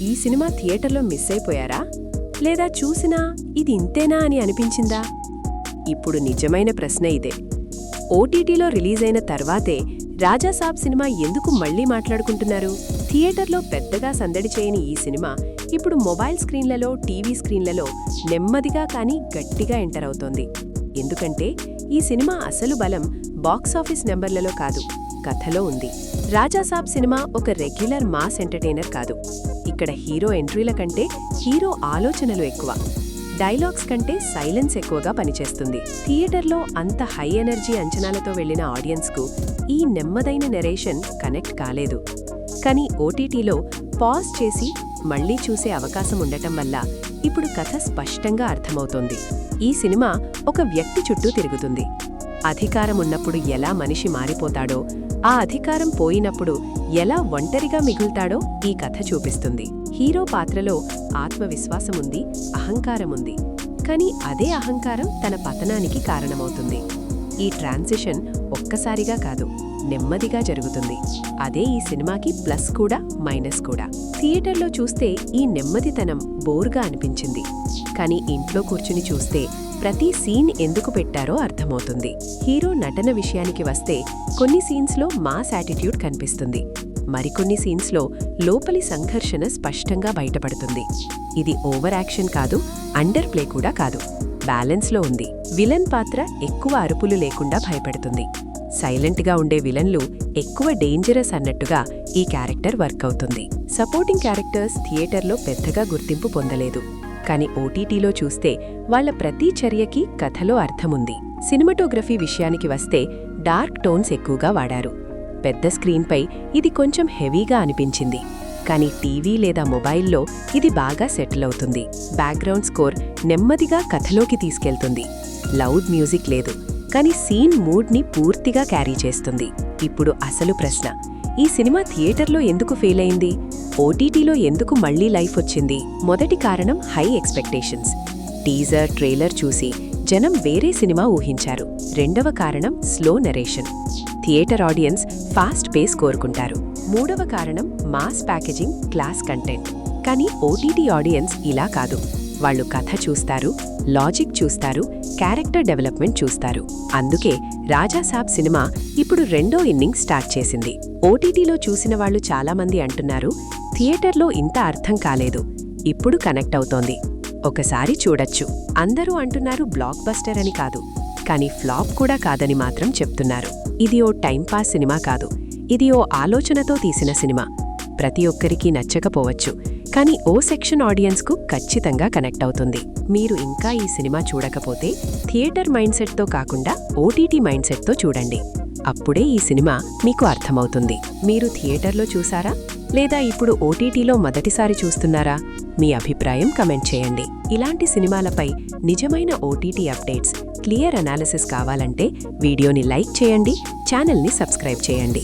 ఈ సినిమా థియేటర్లో మిస్ అయిపోయారా? లేదా చూసినా ఇది ఇంతేనా అని అనిపించిందా? ఇప్పుడు నిజమైన ప్రశ్న ఇదే. ఓటీటీలో రిలీజైన తర్వాతే రాజాసాబ్ సినిమా ఎందుకు మళ్లీ మాట్లాడుకుంటున్నారు? థియేటర్లో పెద్దగా సందడి చేయని ఈ సినిమా ఇప్పుడు మొబైల్ స్క్రీన్లలో, టీవీ స్క్రీన్లలో నెమ్మదిగా కానీ గట్టిగా ఎంటర్ అవుతోంది. ఎందుకంటే ఈ సినిమా అసలు బలం బాక్సాఫీస్ నెంబర్లలో కాదు, కథలో ఉంది. రాజాసాబ్ సినిమా ఒక రెగ్యులర్ మాస్ ఎంటర్టైనర్ కాదు. ఇక్కడ హీరో ఎంట్రీల కంటే హీరో ఆలోచనలు ఎక్కువ, డైలాగ్స్ కంటే సైలెన్స్ ఎక్కువగా పనిచేస్తుంది. థియేటర్లో అంత హై ఎనర్జీ అంచనాలతో వెళ్లిన ఆడియన్స్కు ఈ నెమ్మదైన నెరేషన్ కనెక్ట్ కాలేదు. కానీ ఓటీటీలో పాజ్ చేసి మళ్లీ చూసే అవకాశం ఉండటం వల్ల ఇప్పుడు కథ స్పష్టంగా అర్థమవుతోంది. ఈ సినిమా ఒక వ్యక్తి చుట్టూ తిరుగుతుంది. అధికారం ఉన్నప్పుడు ఎలా మనిషి మారిపోతాడో, ఆ అధికారం పోయినప్పుడు ఎలా ఒంటరిగా మిగులుతాడో ఈ కథ చూపిస్తుంది. హీరో పాత్రలో ఆత్మవిశ్వాసముంది, అహంకారముంది. కానీ అదే అహంకారం తన పతనానికి కారణమవుతుంది. ఈ ట్రాన్సిషన్ ఒక్కసారిగా కాదు, నెమ్మదిగా జరుగుతుంది. అదే ఈ సినిమాకి ప్లస్ కూడా మైనస్ కూడా. థియేటర్లో చూస్తే ఈ నెమ్మదితనం బోర్గా అనిపించింది. కానీ ఇంట్లో కూర్చుని చూస్తే ప్రతి సీన్ ఎందుకు పెట్టారో అర్థమవుతుంది. హీరో నటన విషయానికి వస్తే కొన్ని సీన్స్లో మాస్ యాటిట్యూడ్ కనిపిస్తుంది. మరికొన్ని సీన్స్లో లోపలి సంఘర్షణ స్పష్టంగా బయటపడుతుంది. ఇది ఓవర్ యాక్షన్ కాదు, అండర్ ప్లే కూడా కాదు, బ్యాలెన్స్లో ఉంది. విలన్ పాత్ర ఎక్కువ అరుపులు లేకుండా భయపెడుతుంది. సైలెంట్గా ఉండే విలన్లు ఎక్కువ డేంజరస్ అన్నట్టుగా ఈ క్యారెక్టర్ వర్క్ అవుతుంది. సపోర్టింగ్ క్యారెక్టర్స్ థియేటర్లో పెద్దగా గుర్తింపు పొందలేదు. కానీ ఓటీటీలో చూస్తే వాళ్ల ప్రతి చర్యకి కథలో అర్థముంది. సినిమాటోగ్రఫీ విషయానికి వస్తే డార్క్ టోన్స్ ఎక్కువగా వాడారు. పెద్ద స్క్రీన్పై ఇది కొంచెం హెవీగా అనిపించింది. కానీ టీవీ లేదా మొబైల్లో ఇది బాగా సెటిల్ అవుతుంది. బ్యాక్గ్రౌండ్ స్కోర్ నెమ్మదిగా కథలోకి తీసుకెళ్తుంది. లౌడ్ మ్యూజిక్ లేదు, కానీ సీన్ మూడ్ని పూర్తిగా క్యారీ చేస్తుంది. ఇప్పుడు అసలు ప్రశ్న, ఈ సినిమా థియేటర్లో ఎందుకు ఫెయిల్ అయింది? ఓటీటీలో ఎందుకు మళ్లీ లైఫ్ వచ్చింది? మొదటి కారణం హై ఎక్స్పెక్టేషన్స్. టీజర్, ట్రైలర్ చూసి జనం వేరే సినిమా ఊహించారు. రెండవ కారణం slow narration. Theatre audience fast pace కోరుకుంటారు. మూడవ కారణం మాస్ ప్యాకేజింగ్, క్లాస్ కంటెంట్. కానీ ఓటీటీ ఆడియన్స్ ఇలా కాదు. వాళ్ళు కథ చూస్తారు, లాజిక్ చూస్తారు, క్యారెక్టర్ డెవలప్మెంట్ చూస్తారు. అందుకే రాజాసాబ్ సినిమా ఇప్పుడు రెండో ఇన్నింగ్ స్టార్ట్ చేసింది. ఓటీటీలో చూసిన వాళ్ళు చాలామంది అంటున్నారు, థియేటర్లో ఇంత అర్థం కాలేదు, ఇప్పుడు కనెక్ట్ అవుతోంది, ఒకసారి చూడొచ్చు. అందరూ అంటున్నారు బ్లాక్ బస్టర్ అని కాదు, కానీ ఫ్లాప్ కూడా కాదని మాత్రం చెప్తున్నారు. ఇది ఓ టైంపాస్ సినిమా కాదు, ఇది ఓ ఆలోచనతో తీసిన సినిమా. ప్రతి ఒక్కరికీ నచ్చకపోవచ్చు, కానీ ఓ సెక్షన్ ఆడియన్స్కు ఖచ్చితంగా కనెక్ట్ అవుతుంది. మీరు ఇంకా ఈ సినిమా చూడకపోతే థియేటర్ మైండ్ సెట్తో కాకుండా ఓటీటీ మైండ్ సెట్తో చూడండి. అప్పుడే ఈ సినిమా మీకు అర్థమవుతుంది. మీరు థియేటర్లో చూసారా? లేదా ఇప్పుడు ఓటీటీలో మొదటిసారి చూస్తున్నారా? మీ అభిప్రాయం కమెంట్ చేయండి. ఇలాంటి సినిమాలపై నిజమైన ఓటీటీ అప్డేట్స్, క్లియర్ అనాలిసిస్ కావాలంటే వీడియోని లైక్ చేయండి, ఛానల్ని సబ్స్క్రైబ్ చేయండి.